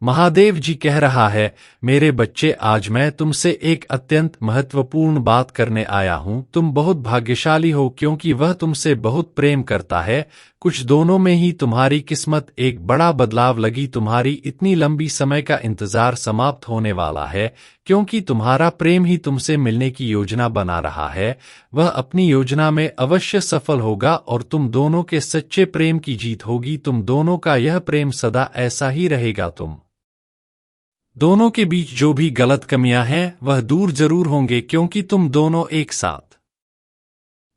महादेव जी कह रहा है, मेरे बच्चे आज मैं तुमसे एक अत्यंत महत्वपूर्ण बात करने आया हूँ। तुम बहुत भाग्यशाली हो क्योंकि वह तुमसे बहुत प्रेम करता है। कुछ दोनों में ही तुम्हारी किस्मत एक बड़ा बदलाव लगी। तुम्हारी इतनी लंबी समय का इंतजार समाप्त होने वाला है क्योंकि तुम्हारा प्रेम ही तुमसे मिलने की योजना बना रहा है। वह अपनी योजना में अवश्य सफल होगा और तुम दोनों के सच्चे प्रेम की जीत होगी। तुम दोनों का यह प्रेम सदा ऐसा ही रहेगा। तुम दोनों के बीच जो भी गलत कमियां हैं वह दूर जरूर होंगे क्योंकि तुम दोनों एक साथ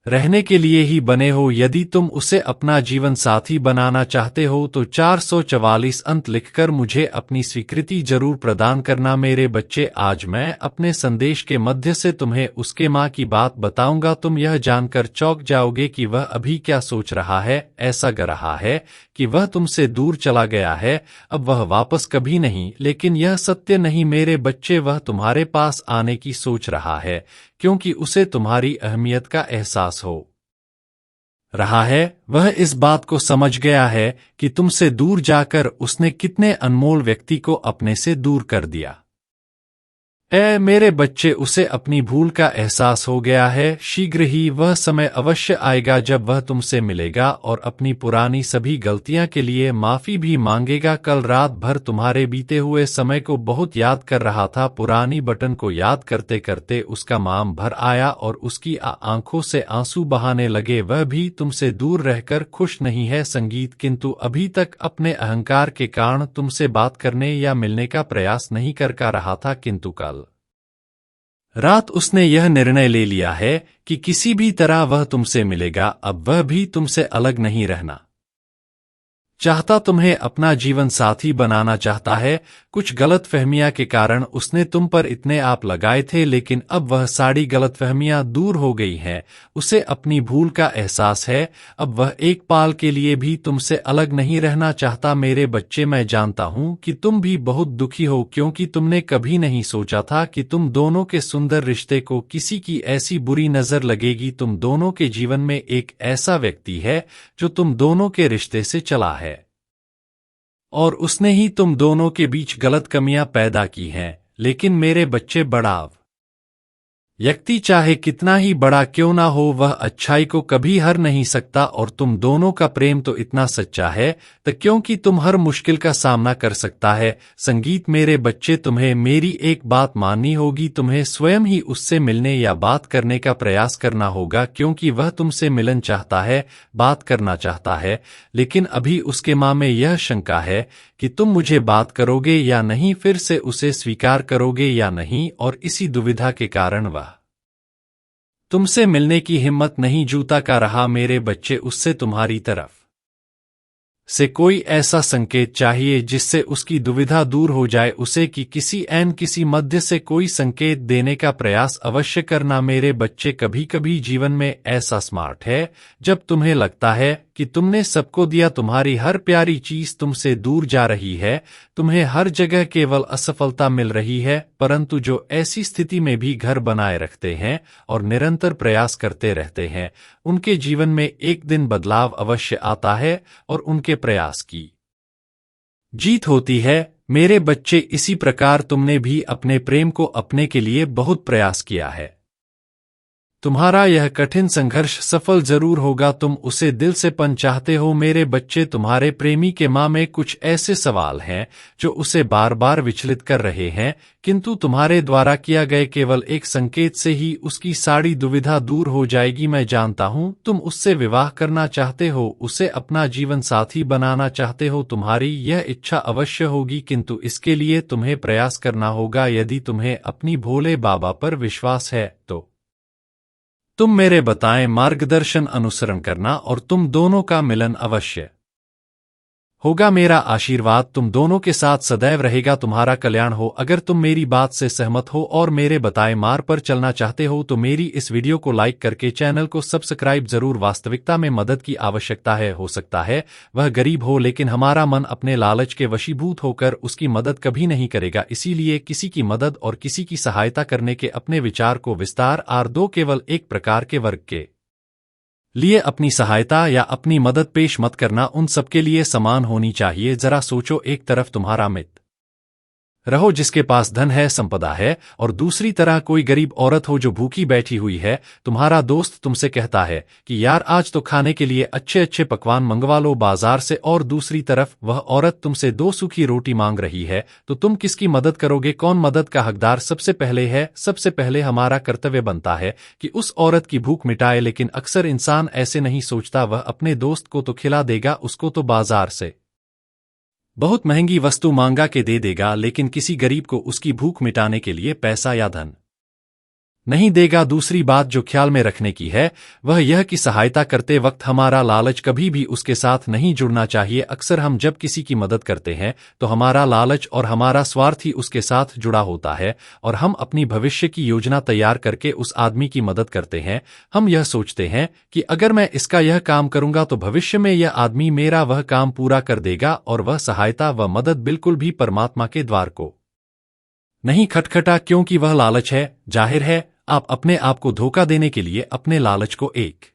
रहने के लिए ही बने हो। यदि तुम उसे अपना जीवन साथी बनाना चाहते हो तो 444 अंक लिखकर मुझे अपनी स्वीकृति जरूर प्रदान करना। मेरे बच्चे, आज मैं अपने संदेश के मध्य से तुम्हें उसके माँ की बात बताऊंगा। तुम यह जानकर चौंक जाओगे कि वह अभी क्या सोच रहा है। ऐसा लग रहा है कि वह तुमसे दूर चला गया है, अब वह वापस कभी नहीं। लेकिन यह सत्य नहीं मेरे बच्चे, वह तुम्हारे पास आने की सोच रहा है क्योंकि उसे तुम्हारी अहमियत का एहसास हो रहा है। वह इस बात को समझ गया है कि तुमसे दूर जाकर उसने कितने अनमोल व्यक्ति को अपने से दूर कर दिया। मेरे बच्चे, उसे अपनी भूल का एहसास हो गया है। शीघ्र ही वह समय अवश्य आएगा जब वह तुमसे मिलेगा और अपनी पुरानी सभी गलतियां के लिए माफी भी मांगेगा। कल रात भर तुम्हारे बीते हुए समय को बहुत याद कर रहा था। पुरानी बटन को याद करते करते उसका माम भर आया और उसकी आंखों से आंसू बहाने लगे। वह भी तुमसे दूर रहकर खुश नहीं है संगीत, किंतु अभी तक अपने अहंकार के कारण तुमसे बात करने या मिलने का प्रयास नहीं कर रहा था। किंतु कल रात उसने यह निर्णय ले लिया है कि किसी भी तरह वह तुमसे मिलेगा। अब वह भी तुमसे अलग नहीं रहना चाहता, तुम्हें अपना जीवन साथी बनाना चाहता है। कुछ गलतफहमियां के कारण उसने तुम पर इतने आप लगाए थे, लेकिन अब वह सारी गलतफहमियां दूर हो गई हैं। उसे अपनी भूल का एहसास है। अब वह एक पाल के लिए भी तुमसे अलग नहीं रहना चाहता। मेरे बच्चे, मैं जानता हूं कि तुम भी बहुत दुखी हो क्योंकि तुमने कभी नहीं सोचा था कि तुम दोनों के सुंदर रिश्ते को किसी की ऐसी बुरी नजर लगेगी। तुम दोनों के जीवन में एक ऐसा व्यक्ति है जो तुम दोनों के रिश्ते से चला है और उसने ही तुम दोनों के बीच गलत कमियां पैदा की हैं। लेकिन मेरे बच्चे, बड़ा व्यक्ति चाहे कितना ही बड़ा क्यों ना हो, वह अच्छाई को कभी हर नहीं सकता। और तुम दोनों का प्रेम तो इतना सच्चा है तो क्योंकि तुम हर मुश्किल का सामना कर सकता है। संगीत, मेरे बच्चे, तुम्हें मेरी एक बात माननी होगी। तुम्हें स्वयं ही उससे मिलने या बात करने का प्रयास करना होगा क्योंकि वह तुमसे मिलन चाहता है, बात करना चाहता है। लेकिन अभी उसके मां में यह शंका है कि तुम मुझे बात करोगे या नहीं, फिर से उसे स्वीकार करोगे या नहीं, और इसी दुविधा के कारण वह तुमसे मिलने की हिम्मत नहीं जुटा रहा। मेरे बच्चे, उससे तुम्हारी तरफ से कोई ऐसा संकेत चाहिए जिससे उसकी दुविधा दूर हो जाए। उसे कि किसी मध्य से कोई संकेत देने का प्रयास अवश्य करना। मेरे बच्चे, कभी कभी जीवन में ऐसा स्मार्ट है जब तुम्हें लगता है कि तुमने सबको दिया, तुम्हारी हर प्यारी चीज तुमसे दूर जा रही है, तुम्हें हर जगह केवल असफलता मिल रही है। परंतु जो ऐसी स्थिति में भी घर बनाए रखते हैं और निरंतर प्रयास करते रहते हैं, उनके जीवन में एक दिन बदलाव अवश्य आता है और उनके प्रयास की जीत होती है। मेरे बच्चे, इसी प्रकार तुमने भी अपने प्रेम को अपने के लिए बहुत प्रयास किया है। तुम्हारा यह कठिन संघर्ष सफल जरूर होगा। तुम उसे दिल से चाहते हो। मेरे बच्चे, तुम्हारे प्रेमी के मां में कुछ ऐसे सवाल हैं जो उसे बार बार विचलित कर रहे हैं, किंतु तुम्हारे द्वारा किया गए केवल एक संकेत से ही उसकी सारी दुविधा दूर हो जाएगी। मैं जानता हूं तुम उससे विवाह करना चाहते हो, उसे अपना जीवन साथी बनाना चाहते हो। तुम्हारी यह इच्छा अवश्य होगी, किंतु इसके लिए तुम्हें प्रयास करना होगा। यदि तुम्हें अपनी भोले बाबा पर विश्वास है तो तुम मेरे बताएं मार्गदर्शन अनुसरण करना और तुम दोनों का मिलन अवश्य होगा। मेरा आशीर्वाद तुम दोनों के साथ सदैव रहेगा। तुम्हारा कल्याण हो। अगर तुम मेरी बात से सहमत हो और मेरे बताए मार्ग पर चलना चाहते हो तो मेरी इस वीडियो को लाइक करके चैनल को सब्सक्राइब जरूर। वास्तविकता में मदद की आवश्यकता है। हो सकता है वह गरीब हो, लेकिन हमारा मन अपने लालच के वशीभूत होकर उसकी मदद कभी नहीं करेगा। इसीलिए किसी की मदद और किसी की सहायता करने के अपने विचार को विस्तार दो। केवल एक प्रकार के वर्ग के लिए अपनी सहायता या अपनी मदद पेश मत करना, उन सबके लिए समान होनी चाहिए। जरा सोचो, एक तरफ तुम्हारा मित्र रहो जिसके पास धन है, संपदा है, और दूसरी तरह कोई गरीब औरत हो जो भूखी बैठी हुई है। तुम्हारा दोस्त तुमसे कहता है कि यार आज तो खाने के लिए अच्छे अच्छे पकवान मंगवा लो बाजार से, और दूसरी तरफ वह औरत तुमसे 2 सूखी रोटी मांग रही है, तो तुम किसकी मदद करोगे? कौन मदद का हकदार सबसे पहले है? सबसे पहले हमारा कर्तव्य बनता है कि उस औरत की भूख मिटाए, लेकिन अक्सर इंसान ऐसे नहीं सोचता। वह अपने दोस्त को तो खिला देगा, उसको तो बाजार से बहुत महंगी वस्तु मांगा के दे देगा, लेकिन किसी गरीब को उसकी भूख मिटाने के लिए पैसा या धन नहीं देगा। दूसरी बात जो ख्याल में रखने की है वह यह कि सहायता करते वक्त हमारा लालच कभी भी उसके साथ नहीं जुड़ना चाहिए। अक्सर हम जब किसी की मदद करते हैं तो हमारा लालच और हमारा स्वार्थ ही उसके साथ जुड़ा होता है, और हम अपनी भविष्य की योजना तैयार करके उस आदमी की मदद करते हैं। हम यह सोचते हैं कि अगर मैं इसका यह काम करूंगा तो भविष्य में यह आदमी मेरा वह काम पूरा कर देगा, और वह सहायता व मदद बिल्कुल भी परमात्मा के द्वार को नहीं खटखटा, क्योंकि वह लालच है। जाहिर है आप अपने आप को धोखा देने के लिए अपने लालच को एक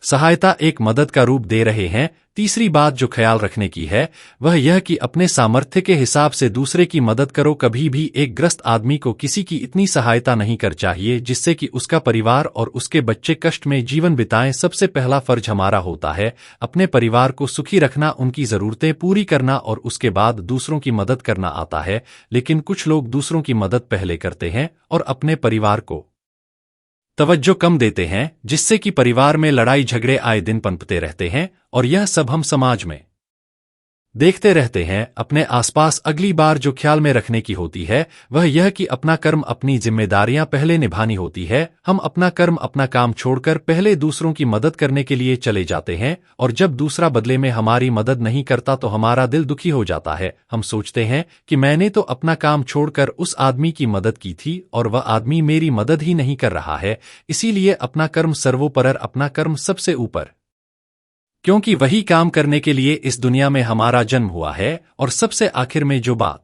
सहायता, एक मदद का रूप दे रहे हैं। तीसरी बात जो ख्याल रखने की है वह यह कि अपने सामर्थ्य के हिसाब से दूसरे की मदद करो। कभी भी एक ग्रस्त आदमी को किसी की इतनी सहायता नहीं कर चाहिए जिससे कि उसका परिवार और उसके बच्चे कष्ट में जीवन बिताएं। सबसे पहला फर्ज हमारा होता है अपने परिवार को सुखी रखना, उनकी जरूरतें पूरी करना, और उसके बाद दूसरों की मदद करना आता है। लेकिन कुछ लोग दूसरों की मदद पहले करते हैं और अपने परिवार को तवज्जो कम देते हैं, जिससे कि परिवार में लड़ाई झगड़े आए दिन पनपते रहते हैं, और यह सब हम समाज में देखते रहते हैं अपने आसपास। अगली बार जो ख्याल में रखने की होती है वह यह कि अपना कर्म, अपनी जिम्मेदारियां पहले निभानी होती है। हम अपना कर्म, अपना काम छोड़कर पहले दूसरों की मदद करने के लिए चले जाते हैं, और जब दूसरा बदले में हमारी मदद नहीं करता तो हमारा दिल दुखी हो जाता है। हम सोचते हैं कि मैंने तो अपना काम छोड़कर उस आदमी की मदद की थी और वह आदमी मेरी मदद ही नहीं कर रहा है। इसीलिए अपना कर्म सर्वोपरि, अपना कर्म सबसे ऊपर, क्योंकि वही काम करने के लिए इस दुनिया में हमारा जन्म हुआ है। और सबसे आखिर में जो बात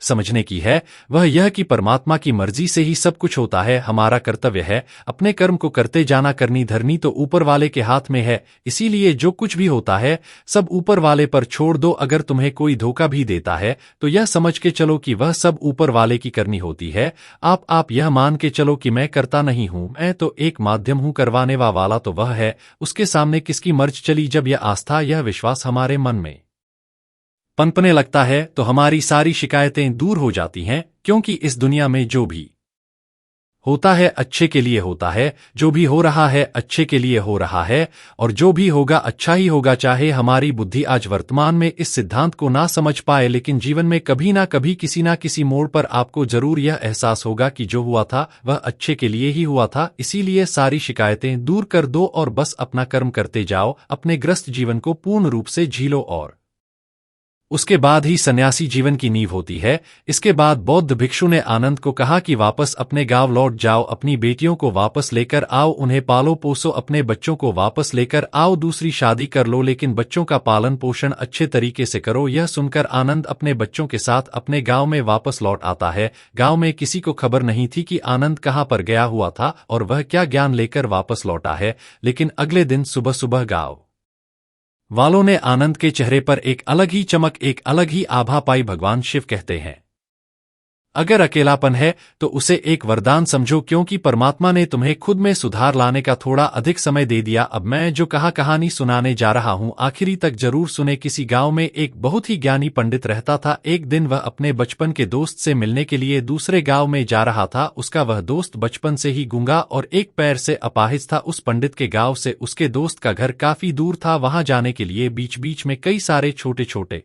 समझने की है वह यह कि परमात्मा की मर्जी से ही सब कुछ होता है। हमारा कर्तव्य है अपने कर्म को करते जाना। करनी धरनी तो ऊपर वाले के हाथ में है, इसीलिए जो कुछ भी होता है सब ऊपर वाले पर छोड़ दो। अगर तुम्हें कोई धोखा भी देता है तो यह समझ के चलो कि वह सब ऊपर वाले की करनी होती है। आप यह मान के चलो कि मैं करता नहीं हूं, मैं तो एक माध्यम हूं। करवाने वाला तो वह है, उसके सामने किसकी मर्ज चली। जब यह आस्था, यह विश्वास हमारे मन में पनपने लगता है तो हमारी सारी शिकायतें दूर हो जाती हैं, क्योंकि इस दुनिया में जो भी होता है अच्छे के लिए होता है, जो भी हो रहा है अच्छे के लिए हो रहा है, और जो भी होगा अच्छा ही होगा। चाहे हमारी बुद्धि आज वर्तमान में इस सिद्धांत को ना समझ पाए, लेकिन जीवन में कभी ना कभी किसी ना किसी मोड़ पर आपको जरूर यह एहसास होगा कि जो हुआ था वह अच्छे के लिए ही हुआ था। इसीलिए सारी शिकायतें दूर कर दो और बस अपना कर्म करते जाओ। अपने ग्रस्त जीवन को पूर्ण रूप से झीलो, और उसके बाद ही सन्यासी जीवन की नींव होती है। इसके बाद बौद्ध भिक्षु ने आनंद को कहा कि वापस अपने गांव लौट जाओ, अपनी बेटियों को वापस लेकर आओ, उन्हें पालो पोसो, अपने बच्चों को वापस लेकर आओ, दूसरी शादी कर लो, लेकिन बच्चों का पालन पोषण अच्छे तरीके से करो। यह सुनकर आनंद अपने बच्चों के साथ अपने गांव में वापस लौट आता है। गांव में किसी को खबर नहीं थी कि आनंद कहां पर गया हुआ था और वह क्या ज्ञान लेकर वापस लौटा है। लेकिन अगले दिन सुबह सुबह गांव वालों ने आनंद के चेहरे पर एक अलग ही चमक, एक अलग ही आभा पाई। भगवान शिव कहते हैं अगर अकेलापन है तो उसे एक वरदान समझो, क्योंकि परमात्मा ने तुम्हें खुद में सुधार लाने का थोड़ा अधिक समय दे दिया। अब मैं जो कहानी सुनाने जा रहा हूं आखिरी तक जरूर सुने। किसी गांव में एक बहुत ही ज्ञानी पंडित रहता था। एक दिन वह अपने बचपन के दोस्त से मिलने के लिए दूसरे गांव में जा रहा था। उसका वह दोस्त बचपन से ही गूंगा और एक पैर से अपाहिज था। उस पंडित के गांव से उसके दोस्त का घर काफी दूर था। वहां जाने के लिए बीच बीच में कई सारे छोटे छोटे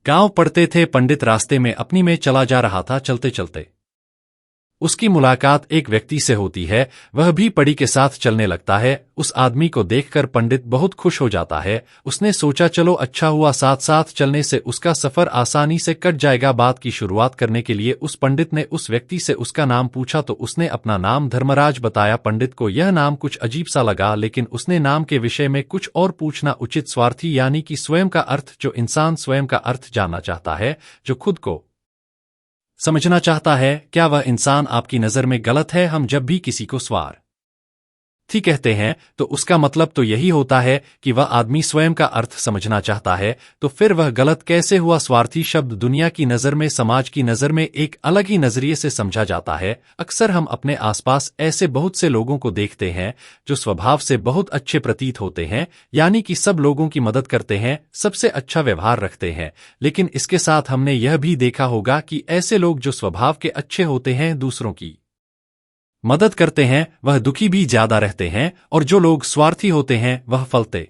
गांव पड़ते थे। पंडित रास्ते में अपनी में चला जा रहा था। चलते चलते उसकी मुलाकात एक व्यक्ति से होती है। वह भी पड़ी के साथ चलने लगता है। उस आदमी को देखकर पंडित बहुत खुश हो जाता है। उसने सोचा चलो अच्छा हुआ, साथ साथ चलने से उसका सफर आसानी से कट जाएगा। बात की शुरुआत करने के लिए उस पंडित ने उस व्यक्ति से उसका नाम पूछा तो उसने अपना नाम धर्मराज बताया। पंडित को यह नाम कुछ अजीब सा लगा, लेकिन उसने नाम के विषय में कुछ और पूछना उचित। स्वार्थी यानी कि स्वयं का अर्थ, जो इंसान स्वयं का अर्थ जानना चाहता है, जो खुद को समझना चाहता है। क्या वह इंसान आपकी नजर में गलत है? हम जब भी किसी को स्वार थी कहते हैं तो उसका मतलब तो यही होता है कि वह आदमी स्वयं का अर्थ समझना चाहता है, तो फिर वह गलत कैसे हुआ। स्वार्थी शब्द दुनिया की नज़र में, समाज की नज़र में एक अलग ही नजरिए से समझा जाता है। अक्सर हम अपने आसपास ऐसे बहुत से लोगों को देखते हैं जो स्वभाव से बहुत अच्छे प्रतीत होते हैं, यानी कि सब लोगों की मदद करते हैं, सबसे अच्छा व्यवहार रखते हैं। लेकिन इसके साथ हमने यह भी देखा होगा कि ऐसे लोग जो स्वभाव के अच्छे होते हैं, दूसरों की मदद करते हैं, वह दुखी भी ज्यादा रहते हैं, और जो लोग स्वार्थी होते हैं वह फलते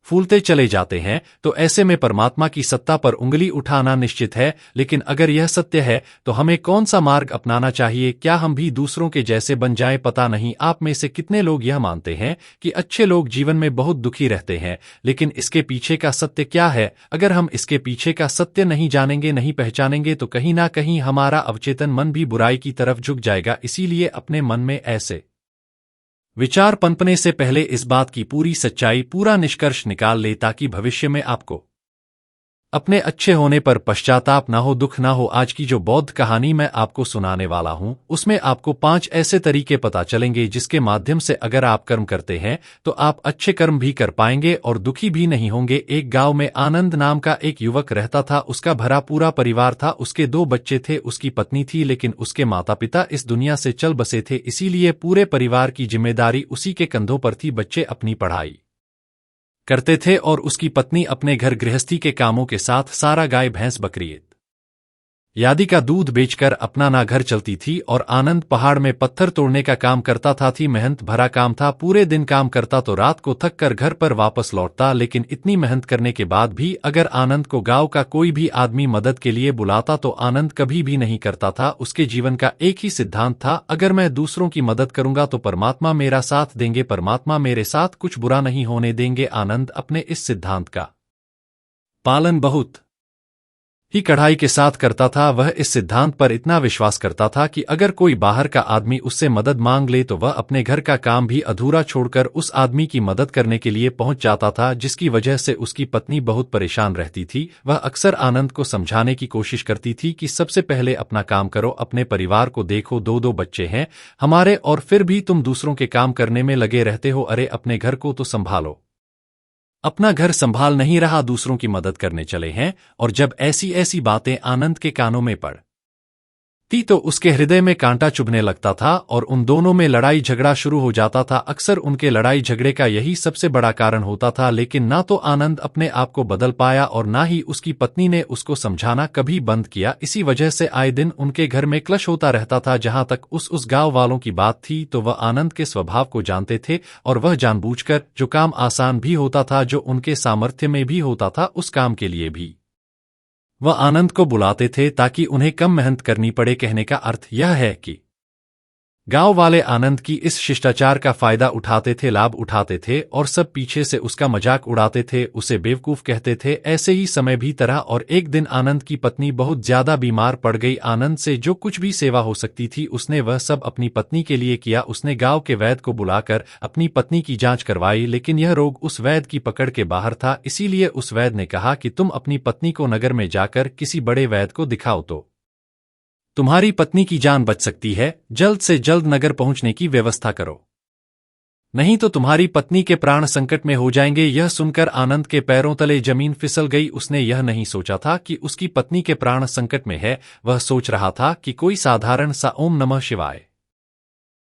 फूलते चले जाते हैं। तो ऐसे में परमात्मा की सत्ता पर उंगली उठाना निश्चित है। लेकिन अगर यह सत्य है तो हमें कौन सा मार्ग अपनाना चाहिए? क्या हम भी दूसरों के जैसे बन जाएं? पता नहीं आप में से कितने लोग यह मानते हैं कि अच्छे लोग जीवन में बहुत दुखी रहते हैं, लेकिन इसके पीछे का सत्य क्या है? अगर हम इसके पीछे का सत्य नहीं जानेंगे, नहीं पहचानेंगे, तो कहीं ना कहीं हमारा अवचेतन मन भी बुराई की तरफ झुक जाएगा। इसीलिए अपने मन में ऐसे विचार पनपने से पहले इस बात की पूरी सच्चाई, पूरा निष्कर्ष निकाल ले, ताकि भविष्य में आपको अपने अच्छे होने पर पश्चाताप न हो, दुख न हो। आज की जो बौद्ध कहानी मैं आपको सुनाने वाला हूं, उसमें आपको 5 ऐसे तरीके पता चलेंगे जिसके माध्यम से अगर आप कर्म करते हैं तो आप अच्छे कर्म भी कर पाएंगे और दुखी भी नहीं होंगे। एक गांव में आनंद नाम का एक युवक रहता था। उसका भरा पूरा परिवार था। उसके 2 बच्चे थे, उसकी पत्नी थी, लेकिन उसके माता पिता इस दुनिया से चल बसे थे। इसीलिए पूरे परिवार की जिम्मेदारी उसी के कंधों पर थी। बच्चे अपनी पढ़ाई करते थे और उसकी पत्नी अपने घर गृहस्थी के कामों के साथ सारा गाय भैंस बकरी आदि का दूध बेचकर अपना ना घर चलती थी। और आनंद पहाड़ में पत्थर तोड़ने का काम करता था। मेहनत भरा काम था। पूरे दिन काम करता तो रात को थक कर घर पर वापस लौटता। लेकिन इतनी मेहनत करने के बाद भी अगर आनंद को गांव का कोई भी आदमी मदद के लिए बुलाता तो आनंद कभी भी नहीं करता था। उसके जीवन का एक ही सिद्धांत था, अगर मैं दूसरों की मदद करूंगा तो परमात्मा मेरा साथ देंगे, परमात्मा मेरे साथ कुछ बुरा नहीं होने देंगे। आनंद अपने इस सिद्धांत का पालन बहुत ही कड़ाई के साथ करता था। वह इस सिद्धांत पर इतना विश्वास करता था कि अगर कोई बाहर का आदमी उससे मदद मांग ले तो वह अपने घर का काम भी अधूरा छोड़कर उस आदमी की मदद करने के लिए पहुंच जाता था, जिसकी वजह से उसकी पत्नी बहुत परेशान रहती थी। वह अक्सर आनंद को समझाने की कोशिश करती थी कि सबसे पहले अपना काम करो, अपने परिवार को देखो, 2 बच्चे हैं हमारे और फिर भी तुम दूसरों के काम करने में लगे रहते हो। अरे अपने घर को तो संभालो। अपना घर संभाल नहीं रहा, दूसरों की मदद करने चले हैं। और जब ऐसी ऐसी बातें आनंद के कानों में पड़ती तो उसके हृदय में कांटा चुभने लगता था और उन दोनों में लड़ाई झगड़ा शुरू हो जाता था। अक्सर उनके लड़ाई झगड़े का यही सबसे बड़ा कारण होता था। लेकिन ना तो आनंद अपने आप को बदल पाया और ना ही उसकी पत्नी ने उसको समझाना कभी बंद किया। इसी वजह से आए दिन उनके घर में क्लश होता रहता था। जहां तक उस गांव वालों की बात थी तो वह आनंद के स्वभाव को जानते थे और वह जानबूझकर जो काम आसान भी होता था, जो उनके सामर्थ्य में भी होता था, उस काम के लिए भी वह आनंद को बुलाते थे ताकि उन्हें कम मेहनत करनी पड़े। कहने का अर्थ यह है कि गांव वाले आनंद की इस शिष्टाचार का फायदा उठाते थे, लाभ उठाते थे और सब पीछे से उसका मजाक उड़ाते थे, उसे बेवकूफ कहते थे। ऐसे ही समय भी तरह और एक दिन आनंद की पत्नी बहुत ज्यादा बीमार पड़ गई। आनंद से जो कुछ भी सेवा हो सकती थी उसने वह सब अपनी पत्नी के लिए किया। उसने गांव के वैद्य को बुलाकर अपनी पत्नी की जांच करवाई, लेकिन यह रोग उस वैद्य की पकड़ के बाहर था। इसीलिए उस वैद्य ने कहा कि तुम अपनी पत्नी को नगर में जाकर किसी बड़े वैद्य को दिखाओ तो तुम्हारी पत्नी की जान बच सकती है। जल्द से जल्द नगर पहुंचने की व्यवस्था करो, नहीं तो तुम्हारी पत्नी के प्राण संकट में हो जाएंगे। यह सुनकर आनंद के पैरों तले जमीन फिसल गई। उसने यह नहीं सोचा था कि उसकी पत्नी के प्राण संकट में है। वह सोच रहा था कि कोई साधारण सा ओम नमः शिवाय